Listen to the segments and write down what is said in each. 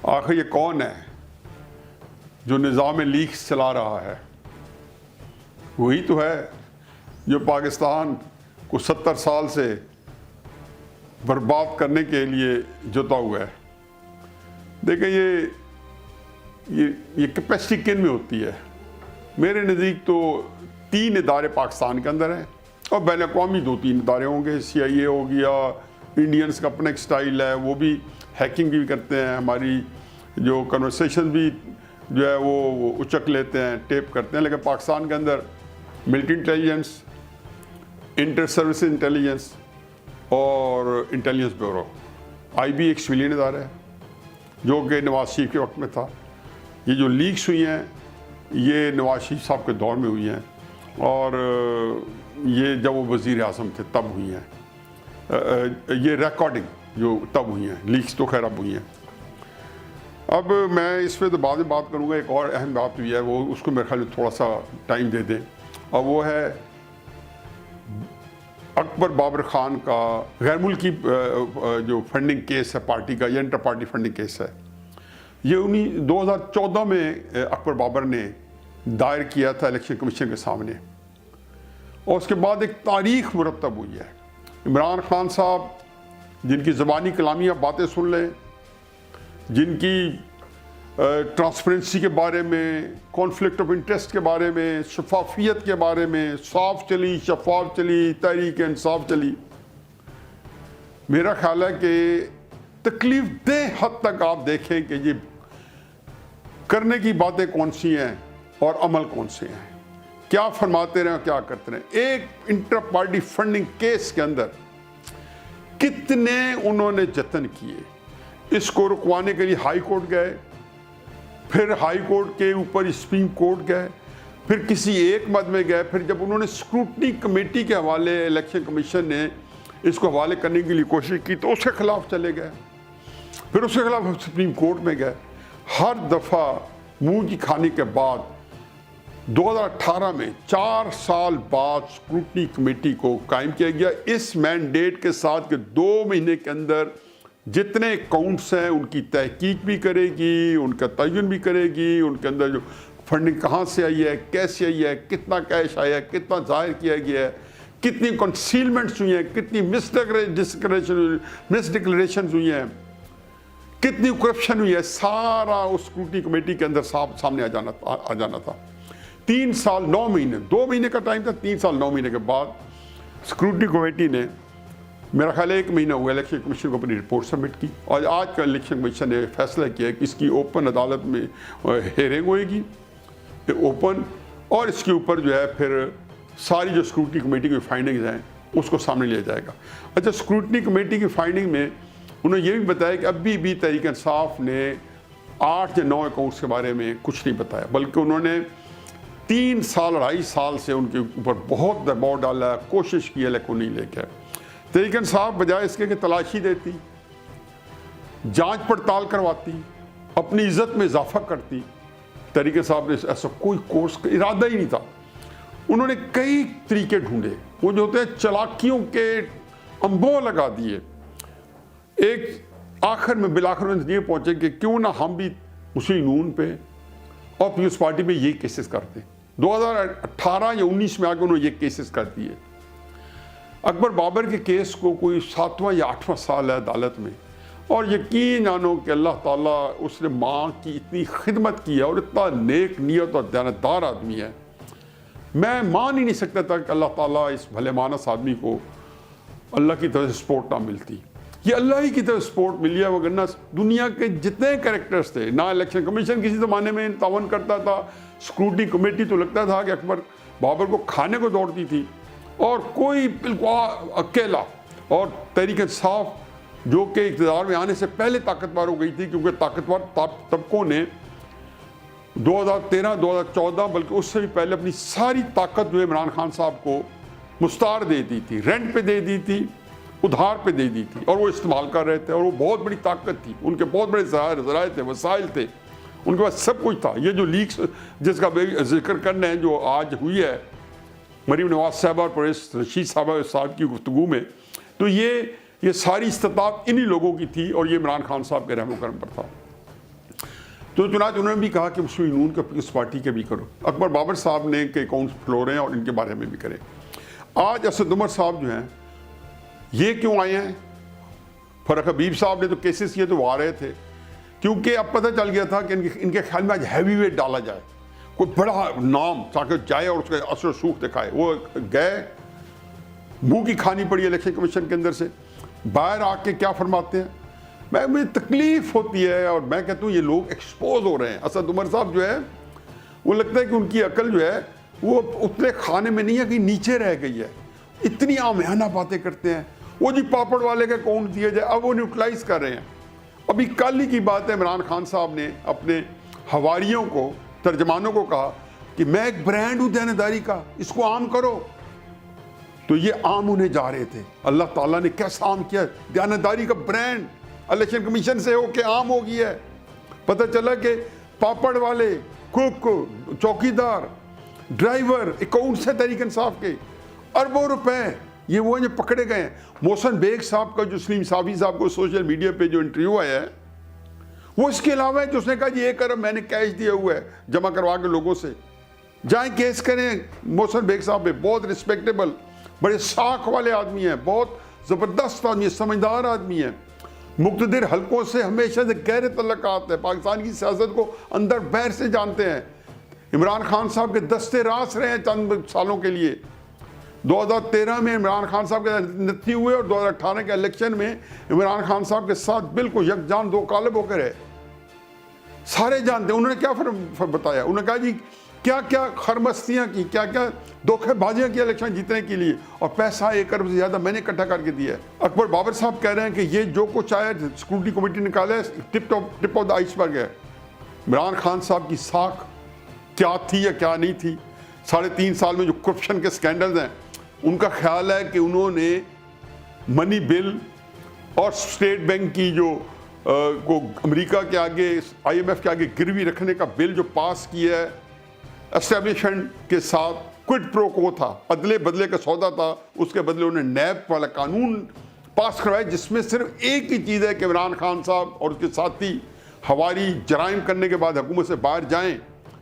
آخر یہ کون ہے جو نظام لیکس چلا رہا ہے؟ وہی تو ہے جو پاکستان کو 70 سال سے برباد کرنے کے لیے جتا ہوا ہے۔ دیکھیں یہ کیپیسٹی کن میں ہوتی ہے؟ میرے نزدیک تو 3 ادارے پاکستان کے اندر ہیں اور بین الاقوامی 2-3 ادارے ہوں گے۔ CIA ہو گیا، انڈینس کا اپنا ایک سٹائل ہے، وہ بھی ہیکنگ بھی کرتے ہیں، ہماری جو کنورسیشن بھی جو ہے وہ اچک لیتے ہیں، ٹیپ کرتے ہیں۔ لیکن پاکستان کے اندر military intelligence, inter service intelligence اور انٹیلیجنس بیورو، IB ایک سویلین ادارہ ہے جو کہ نواز شریف کے وقت میں تھا۔ یہ جو لیکس ہوئی ہیں یہ نواز شریف صاحب کے دور میں ہوئی ہیں اور یہ جب وہ وزیر اعظم تھے تب ہوئی ہیں۔ یہ ریکارڈنگ جو تب ہوئی ہیں، لیکس تو خیر اب ہوئی ہیں۔ اب میں اس پہ تو بعد میں بات کروں گا۔ ایک اور اہم بات ہوئی ہے، وہ اس کو میرے خیال میں تھوڑا سا ٹائم دے دیں، اور وہ ہے اکبر بابر خان کا غیر ملکی جو فنڈنگ کیس ہے پارٹی کا، یہ انٹر پارٹی فنڈنگ کیس ہے۔ یہ 2014 میں اکبر بابر نے دائر کیا تھا الیکشن کمیشن کے سامنے، اور اس کے بعد ایک تاریخ مرتب ہوئی ہے۔ عمران خان صاحب جن کی زبانی کلامیہ باتیں سن لیں، جن کی ٹرانسپیرنسی کے بارے میں، کانفلکٹ آف انٹرسٹ کے بارے میں، شفافیت کے بارے میں صاف چلی، شفاف چلی، تحریک انصاف چلی، میرا خیال ہے کہ تکلیف دہ حد تک آپ دیکھیں کہ یہ کرنے کی باتیں کون سی ہیں اور عمل کون سے ہیں، کیا فرماتے رہے اور کیا کرتے رہے۔ ایک انٹر پارٹی فنڈنگ کیس کے اندر کتنے انہوں نے جتن کیے، اس کو رکوانے کے لیے ہائی کورٹ گئے، پھر ہائی کورٹ کے اوپر سپریم کورٹ گئے، پھر کسی ایک مد میں گئے، پھر جب انہوں نے اسکروٹنی کمیٹی کے حوالے الیکشن کمیشن نے اس کو حوالے کرنے کے لیے کوشش کی تو اس کے خلاف چلے گئے، پھر اس کے خلاف سپریم کورٹ میں گئے۔ ہر دفعہ منہ کی کھانے کے بعد 2018 میں 4 سال بعد اسکروٹنی کمیٹی کو قائم کیا گیا، اس مینڈیٹ کے ساتھ کہ 2 مہینے کے اندر جتنے اکاؤنٹس ہیں ان کی تحقیق بھی کرے گی، ان کا تعین بھی کرے گی، ان کے اندر جو فنڈنگ کہاں سے آئی ہے، کیسے آئی ہے، کتنا کیش آیا ہے، کتنا ظاہر کیا گیا ہے، کتنی کنسیلمنٹس ہوئی ہیں، کتنی مس ڈکلریشنز ہوئی ہیں، کتنی کرپشن ہوئی ہے، سارا اس اسکروٹنی کمیٹی کے اندر سامنے آ جانا تھا۔ 3 سال 9 مہینے، 2 مہینے کا ٹائم تھا، 3 سال 9 مہینے کے بعد اسکروٹنی کمیٹی نے، میرا خیال ہے 1 مہینہ ہوا الیکشن کمیشن کو اپنی رپورٹ سبمٹ کی، اور آج کا الیکشن کمیشن نے فیصلہ کیا کہ اس کی اوپن عدالت میں ہیئرنگ ہوئے گی اوپن، اور اس کے اوپر جو ہے پھر ساری جو اسکروٹنی کمیٹی کی فائنڈنگز ہیں اس کو سامنے لیا جائے گا۔ اچھا، اسکروٹنی کمیٹی کی فائنڈنگ میں انہوں نے یہ بھی بتایا کہ ابھی بھی تحریک انصاف نے 8 یا 9 اکاؤنٹس کے بارے میں کچھ نہیں بتایا، بلکہ انہوں نے 3 سال 2.5 سال سے ان کے اوپر بہت دباؤ ڈالا، کوشش کی، لیکن نہیں لے کے۔ تحریک انصاف بجائے اس کے کہ تلاشی دیتی، جانچ پڑتال کرواتی، اپنی عزت میں اضافہ کرتی، تحریک انصاف نے ایسا کوئی کورس کا ارادہ ہی نہیں تھا۔ انہوں نے کئی طریقے ڈھونڈے، وہ جو ہوتے ہیں چلاکیوں کے انبوہ لگا دیے۔ ایک آخر میں بالآخر یہ پہنچے کہ کیوں نہ ہم بھی مسلم نون پہ اور پیپلز پارٹی پہ یہ کیسز کرتے۔ 2018 یا 19 میں آگے انہوں نے یہ کیسز کر دیے۔ اکبر بابر کے کیس کو کوئی 7واں یا 8واں سال ہے عدالت میں، اور یقین جانو کہ اللہ تعالیٰ اس نے ماں کی اتنی خدمت کی ہے اور اتنا نیک نیت اور دیانتدار آدمی ہے، میں مان ہی نہیں سکتا تھا کہ اللہ تعالیٰ اس بھلے مانس آدمی کو اللہ کی طرف سے سپورٹ نہ ملتی۔ یہ اللہ ہی کی طرف سپورٹ ملی ہے، وگرنہ دنیا کے جتنے کریکٹرز تھے، نہ الیکشن کمیشن کسی زمانے میں تعاون کرتا تھا، اسکروٹنی کمیٹی تو لگتا تھا کہ اکبر بابر کو کھانے کو دوڑتی تھی، اور کوئی بالکل اکیلا، اور تحریک انصاف جو کہ اقتدار میں آنے سے پہلے طاقتور ہو گئی تھی، کیونکہ طاقتور طبقوں نے 2013 2014 بلکہ اس سے بھی پہلے اپنی ساری طاقت جو عمران خان صاحب کو مستعار دے دی تھی، رینٹ پہ دے دی تھی، ادھار پہ دے دی تھی، اور وہ استعمال کر رہے تھے، اور وہ بہت بڑی طاقت تھی، ان کے بہت بڑے ذرائع تھے، وسائل تھے، ان کے پاس سب کچھ تھا۔ یہ جو لیکس جس کا ذکر کرنا ہے جو آج ہوئی ہے مریم نواز صاحبہ اور پرویز رشید صاحب کی گفتگو میں، تو یہ ساری استطاعت انہی لوگوں کی تھی، اور یہ عمران خان صاحب کے رحم و کرم پر تھا۔ تو چنانچہ انہوں نے بھی کہا کہ مسلم نون کے اس پارٹی کے بھی کرو. اکبر بابر صاحب نے کے اکاؤنٹس فلورے ہیں اور ان کے بارے میں بھی کریں. آج اسد عمر صاحب جو ہیں یہ کیوں آئے ہیں؟ فرق حبیب صاحب نے تو کیسز کیے تو وہ آ رہے تھے کیونکہ اب پتہ چل گیا تھا کہ ان کے خیال میں آج ہیوی ویٹ ڈالا جائے, کوئی بڑا نام تاکہ جائے اور اس کا اثر و سوکھ دکھائے. وہ گئے, منہ کی کھانی پڑی الیکشن کمیشن کے اندر سے. باہر آ کے کیا فرماتے ہیں؟ مجھے تکلیف ہوتی ہے اور میں کہتا ہوں یہ لوگ ایکسپوز ہو رہے ہیں. اسد عمر صاحب جو ہے وہ لگتا ہے کہ ان کی عقل جو ہے وہ اتنے کھانے میں نہیں ہے کہ نیچے رہ گئی ہے. اتنی عامیانہ باتیں کرتے ہیں. وہ جی پاپڑ والے کا اکاؤنٹ دیا جائے, اب وہ نیوٹرلائز کر رہے ہیں. ابھی کل ہی کی بات ہے, عمران خان صاحب نے اپنے حواریوں کو, ترجمانوں کو کہا کہ میں ایک برانڈ ہوں دیانتداری کا, اس کو عام کرو. تو یہ عام ہونے جا رہے تھے. اللہ تعالیٰ نے کیسا عام کیا, دیانتداری کا برانڈ الیکشن کمیشن سے ہو کے عام ہو گیا ہے. پتہ چلا کہ پاپڑ والے, کوک, چوکیدار, ڈرائیور اکاؤنٹ سے تحریک انصاف کے اربوں روپے یہ وہ ہیں جو پکڑے گئے ہیں. محسن بیگ صاحب کا جو سلیم صافی صاحب کو سوشل میڈیا پہ جو انٹرویو آیا ہے وہ اس کے علاوہ ہے جو اس نے کہا جی 1 ارب میں نے کیش دیا ہوا ہے جمع کروا کے لوگوں سے. جائیں کیس کریں محسن بیگ صاحب پہ. بہت رسپیکٹیبل, بڑے ساکھ والے آدمی ہیں, بہت زبردست آدمی ہے, سمجھدار آدمی ہے. مقتدر حلقوں سے ہمیشہ سے گہرے تعلقات ہے, پاکستان کی سیاست کو اندر باہر سے جانتے ہیں. عمران خان صاحب کے دستے راس رہے ہیں چند سالوں کے لیے. 2013 میں عمران خان صاحب کے نتھی ہوئے اور 2018 کے الیکشن میں عمران خان صاحب کے ساتھ بالکل یکجان دو قالب ہو کے رہے. سارے جانتے ہیں. انہوں نے کیا بتایا, انہوں نے کہا جی کیا کیا خرمستیاں کی, کیا کیا دھوکے بازیاں کی الیکشن جیتنے کے لیے, اور پیسہ 1 ارب سے زیادہ میں نے اکٹھا کر کے دیا ہے. اکبر بابر صاحب کہہ رہے ہیں کہ یہ جو کچھ آیا سیکورٹی کمیٹی نکالا ہے ٹپ آف دا آئس برگ ہے. عمران خان صاحب کی ساکھ کیا تھی یا کیا نہیں تھی, 3.5 سال میں جو کرپشن کے سکینڈلز ہیں, ان کا خیال ہے کہ انہوں نے منی بل اور اسٹیٹ بینک کی جو کو امریکہ کے آگے IMF کے آگے گروی رکھنے کا بل جو پاس کیا ہے اسٹیبلشمنٹ کے ساتھ, کوئڈ پرو کو تھا, ادلے بدلے کا سودا تھا, اس کے بدلے انہوں نے نیب والا قانون پاس کروایا جس میں صرف ایک ہی چیز ہے کہ عمران خان صاحب اور اس کے ساتھی ہواری جرائم کرنے کے بعد حکومت سے باہر جائیں,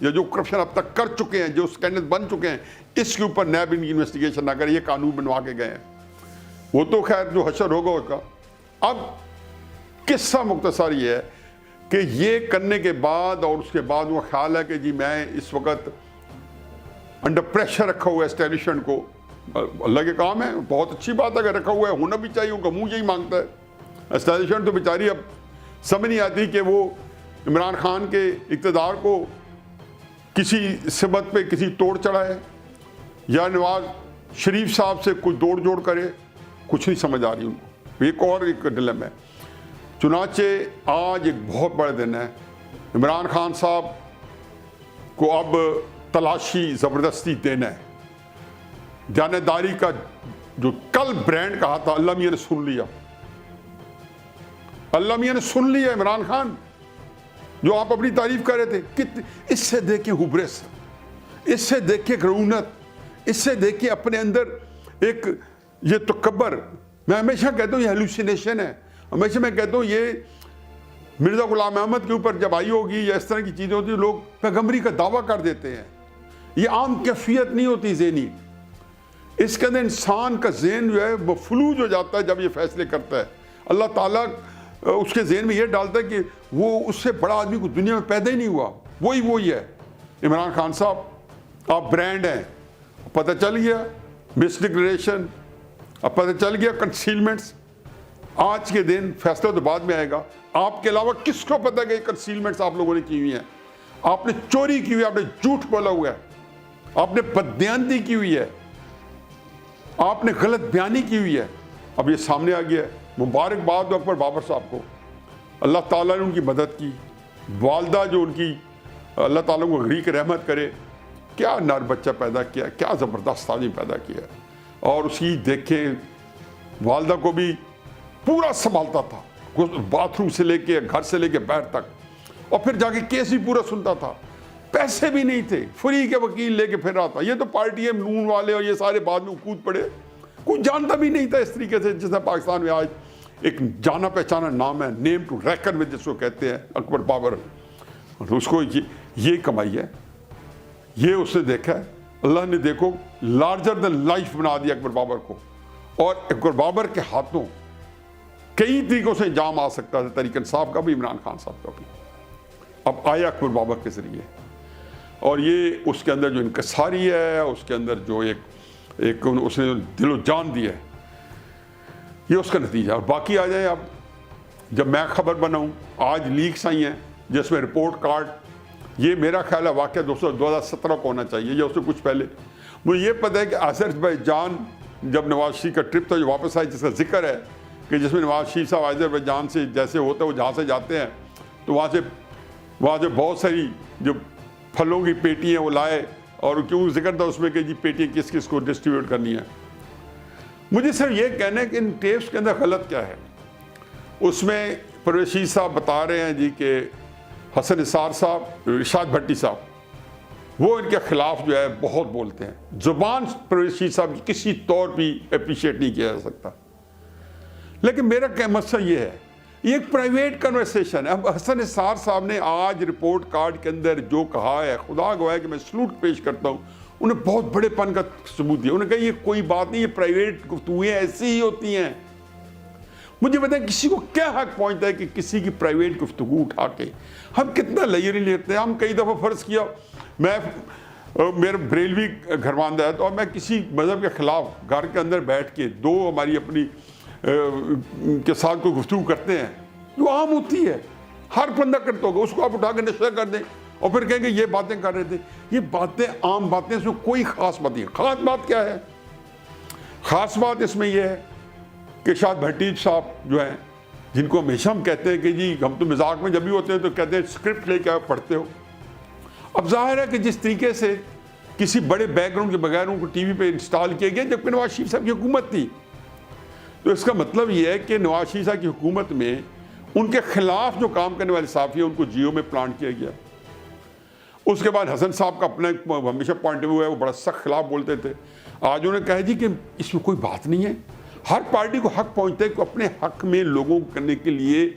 یا جو کرپشن اب تک کر چکے ہیں, جو اسکینڈل بن چکے ہیں, اس کے اوپر نیب ان کی انویسٹیگیشن نہ کرے. یہ قانون بنوا کے گئے ہیں. وہ تو خیر جو حشر ہوگا اس کا. اب قصہ مختصر یہ ہے کہ یہ کرنے کے بعد اور اس کے بعد وہ خیال ہے کہ جی میں اس وقت انڈر پریشر رکھا ہوا ہے اسٹیبلشمنٹ کو. اللہ کے کام ہے, بہت اچھی بات ہے اگر رکھا ہوا ہے, ہونا بھی چاہیے, ان کا منہ یہی مانگتا ہے. اسٹیبلشمنٹ تو بیچاری اب سمجھ نہیں آتی کہ وہ عمران خان کے اقتدار کو کسی سمت پہ کسی توڑ چڑھائے یا نواز شریف صاحب سے کوئی دوڑ جوڑ کرے, کچھ نہیں سمجھ آ رہی ان کو. ایک ڈلم ہے. چنانچہ آج ایک بہت بڑے دن ہے. عمران خان صاحب کو اب تلاشی زبردستی دینا ہے. دیانتداری کا جو کل برانڈ کہا تھا, اللہ میاں نے سن لیا, اللہ میاں نے سن لیا. عمران خان جو آپ اپنی تعریف کر رہے تھے, اس سے دیکھیں ہبرس, اس سے دیکھیں غرونت, اس سے دیکھیں اپنے اندر ایک یہ تکبر. میں ہمیشہ کہتا ہوں یہ ہیلوسینیشن ہے. ہمیشہ میں کہتا ہوں یہ مرزا غلام احمد کے اوپر جب آئی ہوگی یا اس طرح کی چیزیں ہوتی ہیں, لوگ پیغمبری کا دعویٰ کر دیتے ہیں. یہ عام کیفیت نہیں ہوتی ذہنی. اس کے اندر انسان کا ذہن جو ہے وہ فلوج ہو جاتا ہے جب یہ فیصلے کرتا ہے. اللہ تعالیٰ اس کے ذہن میں یہ ڈالتا ہے کہ وہ اس سے بڑا آدمی کو دنیا میں پیدا ہی نہیں ہوا, وہی ہے. عمران خان صاحب آپ برانڈ ہیں, پتہ چل گیا مس ڈکلریشن, اب پتہ چل گیا کنسیلمنٹس. آج کے دن فیصلہ تو بعد میں آئے گا. آپ کے علاوہ کس کو پتہ کہ کنسیلمنٹس آپ لوگوں نے کی ہوئی ہیں؟ آپ نے چوری کی ہوئی ہے, آپ نے جھوٹ بولا ہوا ہے, آپ نے بددیانتی کی ہوئی ہے, آپ نے غلط بیانی کی ہوئی ہے. اب یہ سامنے آ گیا ہے. مبارکباد اکبر بابر صاحب کو, اللہ تعالیٰ نے ان کی مدد کی. والدہ جو ان کی, اللہ تعالیٰ کو غریق رحمت کرے, کیا نر بچہ پیدا کیا, کیا زبردست آدمی پیدا کیا. اور اسی دیکھیں والدہ کو بھی پورا سنبھالتا تھا, باتھ روم سے لے کے گھر سے لے کے باہر تک, اور پھر جا کے کیس بھی پورا سنتا تھا. پیسے بھی نہیں تھے, فری کے وکیل لے کے پھر رہا تھا. یہ تو پارٹی ہے نون والے اور یہ سارے بعد میں کود پڑے, کوئی جانتا بھی نہیں تھا اس طریقے سے جس طرح پاکستان میں آج ایک جانا پہچانا نام ہے, نیم ٹو ریکن میں جس کو کہتے ہیں, اکبر بابر. اور اس کو یہ کمائی ہے, یہ اس نے دیکھا ہے. اللہ نے دیکھو لارجر دین لائف بنا دیا اکبر بابر کو, اور اکبر بابر کے ہاتھوں کئی طریقوں سے انجام آ سکتا تھا, تحریک انصاف کا بھی, عمران خان صاحب کا بھی. اب آیا اکبر بابر کے ذریعے, اور یہ اس کے اندر جو انکساری ہے, اس کے اندر جو ایک اس نے دل و جان دی ہے, یہ اس کا نتیجہ. اور باقی آ جائے, اب جب میں خبر بنا ہوں, آج لیکس آئی ہیں جس میں رپورٹ کارڈ, یہ میرا خیال ہے واقعہ 2017 کو ہونا چاہیے یا اس سے کچھ پہلے. مجھے یہ پتہ ہے کہ آذربائیجان جب نواز شریف کا ٹرپ تھا جو واپس آئے, جس کا ذکر ہے کہ جس میں نواز شریف صاحب آذربائیجان سے جیسے ہوتا ہے وہ جہاں سے جاتے ہیں تو وہاں سے بہت ساری جو پھلوں کی پیٹی ہیں وہ لائے, اور کیوں ذکر تھا اس میں کہ جی پیٹیاں کس کس کو ڈسٹریبیوٹ کرنی ہے. مجھے صرف یہ کہنا ہے کہ ان ٹیپس کے اندر غلط کیا ہے. اس میں پرویز رشید صاحب بتا رہے ہیں جی کہ حسن نثار صاحب, ارشاد بھٹی صاحب, وہ ان کے خلاف جو ہے بہت بولتے ہیں. زبان پرویز رشید صاحب کی کسی طور بھی اپریشیٹ نہیں کیا جا سکتا, لیکن میرا کیا مسئلہ یہ ہے, یہ ایک پرائیویٹ کنورسیشن ہے. اب حسن نثار صاحب نے آج رپورٹ کارڈ کے اندر جو کہا ہے, خدا گواہ ہے کہ میں سلوٹ پیش کرتا ہوں, انہیں بہت بڑے پن کا ثبوت دیا. انہوں نے کہا یہ کوئی بات نہیں, یہ پرائیویٹ گفتگویں ایسی ہی ہوتی ہیں. مجھے بتائیں کسی کو کیا حق پہنچتا ہے کہ کسی کی پرائیویٹ گفتگو اٹھا کے ہم کتنا لیجری لیتے ہیں. ہم کئی دفعہ فرض کیا, میرا بریلوی گھرواندہ ہے, تو اب میں کسی مذہب کے خلاف گھر کے اندر بیٹھ کے دو ہماری اپنی کے ساتھ کوئی گفتگو کرتے ہیں جو عام ہوتی ہے, ہر بندہ کرتا ہوگا, اس کو آپ اٹھا کے نشر کر دیں اور پھر کہیں گے یہ باتیں کر رہے تھے. یہ باتیں عام باتیں, اس میں کوئی خاص بات نہیں. خاص بات کیا ہے؟ خاص بات اس میں یہ ہے کہ ارشاد بھٹی صاحب جو ہیں, جن کو ہمیشہ ہم کہتے ہیں کہ جی ہم تو مذاق میں جب بھی ہوتے ہیں تو کہتے ہیں اسکرپٹ لے کے آپ پڑھتے ہو. اب ظاہر ہے کہ جس طریقے سے کسی بڑے بیک گراؤنڈ کے بغیر ان کو ٹی وی پہ انسٹال کیا گیا جبکہ نواز شریف صاحب کی حکومت تھی, تو اس کا مطلب یہ ہے کہ نواز شریف صاحب کی حکومت میں ان کے خلاف جو کام کرنے والے صحافی ہیں ان کو جیو میں پلانٹ کیا گیا. اس کے بعد حسن صاحب کا اپنا ہمیشہ پوائنٹ آف ویو ہے, وہ بڑا سخت خلاف بولتے تھے. آج انہوں نے کہا جی کہ اس میں کوئی بات نہیں ہے, ہر پارٹی کو حق پہنچتا ہے کہ اپنے حق میں لوگوں کو کرنے کے لیے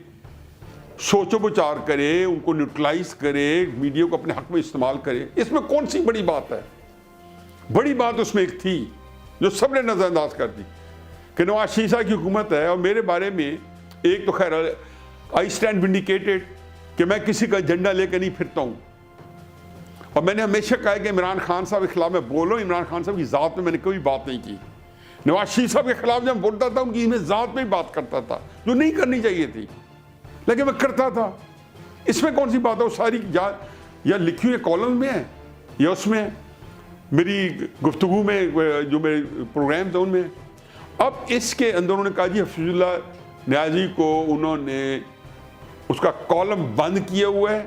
سوچ و بچار کرے, ان کو نیوٹرلائز کرے, میڈیا کو اپنے حق میں استعمال کرے. اس میں کون سی بڑی بات ہے؟ بڑی بات اس میں ایک تھی جو سب نے نظر انداز کر دی کہ نواز شریف صاحب کی حکومت ہے, اور میرے بارے میں ایک تو خیر آئی اسٹینڈ ونڈیکیٹڈ کہ میں کسی کا ایجنڈا لے کے نہیں پھرتا ہوں, اور میں نے ہمیشہ کہا کہ عمران خان صاحب کے خلاف میں بولوں, عمران خان صاحب کی ذات میں نے کوئی بات نہیں کی. نواز شریف صاحب کے خلاف جب بولتا تھا ان کی میں ذات میں بات کرتا تھا جو نہیں کرنی چاہیے تھی, لیکن میں کرتا تھا. اس میں کون سی بات ہے؟ وہ ساری یا لکھی ہوئی کالم میں ہے یا اس میں میری گفتگو میں جو میرے پروگرامز ہیں ان میں. اب اس کے اندر انہوں نے کہا جی حفیظ اللہ نیازی کو انہوں نے اس کا کالم بند کیا ہوا ہے.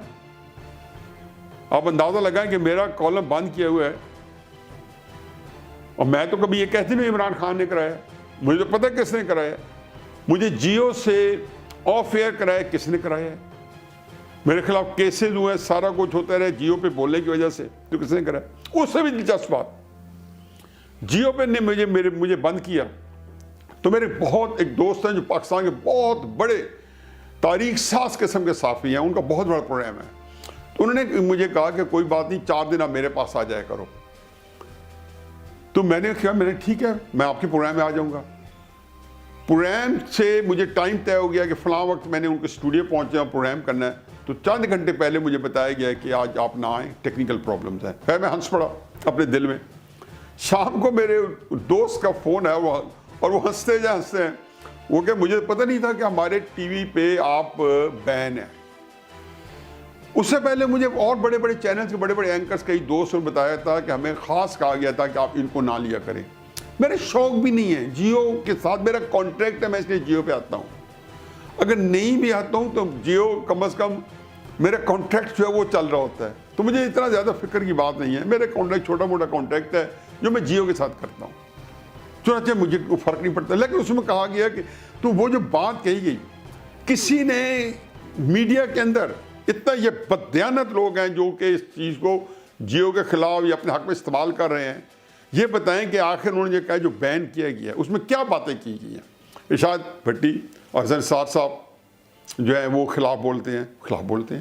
آپ اندازہ لگائیں کہ میرا کالم بند کیا ہوا ہے, اور میں تو کبھی یہ کہتی نہیں عمران خان نے کرایا, مجھے تو پتہ کس نے کرایا. مجھے جیو سے آف ایئر کرایا کس نے کرایا ہے, میرے خلاف کیسز ہوئے, سارا کچھ ہوتا رہے جیو پہ بولنے کی وجہ سے, تو کس نے کرایا. اس سے بھی دلچسپ بات, جیو پہ نے مجھے بند کیا تو میرے بہت ایک دوست ہیں جو پاکستان کے بہت بڑے تاریخ ساز قسم کے صحافی ہیں, ان کا بہت بڑا پروگرام ہے, تو انہوں نے مجھے کہا کہ کوئی بات نہیں 4 دن آپ میرے پاس آ جایا کرو. تو میں نے کہا ٹھیک ہے میں آپ کے پروگرام میں آ جاؤں گا. پروگرام سے مجھے ٹائم طے ہو گیا کہ فلاں وقت میں نے ان کے اسٹوڈیو پہنچے اور پروگرام کرنا ہے, تو چند گھنٹے پہلے مجھے بتایا گیا کہ آج آپ نہ آئیں, ٹیکنیکل پرابلمز ہیں. پھر میں ہنس پڑا اپنے دل میں. شام کو میرے دوست کا فون ہے اور وہ ہنستے ہیں, وہ کہ مجھے پتہ نہیں تھا کہ ہمارے ٹی وی پہ آپ بین ہیں. اس سے پہلے مجھے اور بڑے بڑے چینلز کے بڑے بڑے اینکرز کئی دوست نے بتایا تھا کہ ہمیں خاص کہا گیا تھا کہ آپ ان کو نہ لیا کریں. میرے شوق بھی نہیں ہے, جیو کے ساتھ میرا کانٹریکٹ ہے, میں اس لیے جیو پہ آتا ہوں. اگر نہیں بھی آتا ہوں تو جیو کم از کم میرا کانٹریکٹ جو ہے وہ چل رہا ہوتا ہے, تو مجھے اتنا زیادہ فکر کی بات نہیں ہے. میرا کانٹریکٹ چھوٹا موٹا کانٹریکٹ ہے جو میں جیو کے ساتھ کرتا ہوں, چنانچہ مجھے کوئی فرق نہیں پڑتا. لیکن اس میں کہا گیا کہ تو وہ جو بات کہی گئی, کسی نے میڈیا کے اندر اتنا یہ بددیانت لوگ ہیں جو کہ اس چیز کو جیو کے خلاف یا اپنے حق میں استعمال کر رہے ہیں, یہ بتائیں کہ آخر انہوں نے یہ کہا جو بین کیا گیا اس میں کیا باتیں کی گئی ہیں. ارشاد بھٹی اور حسن نثار صاحب جو ہے وہ خلاف بولتے ہیں.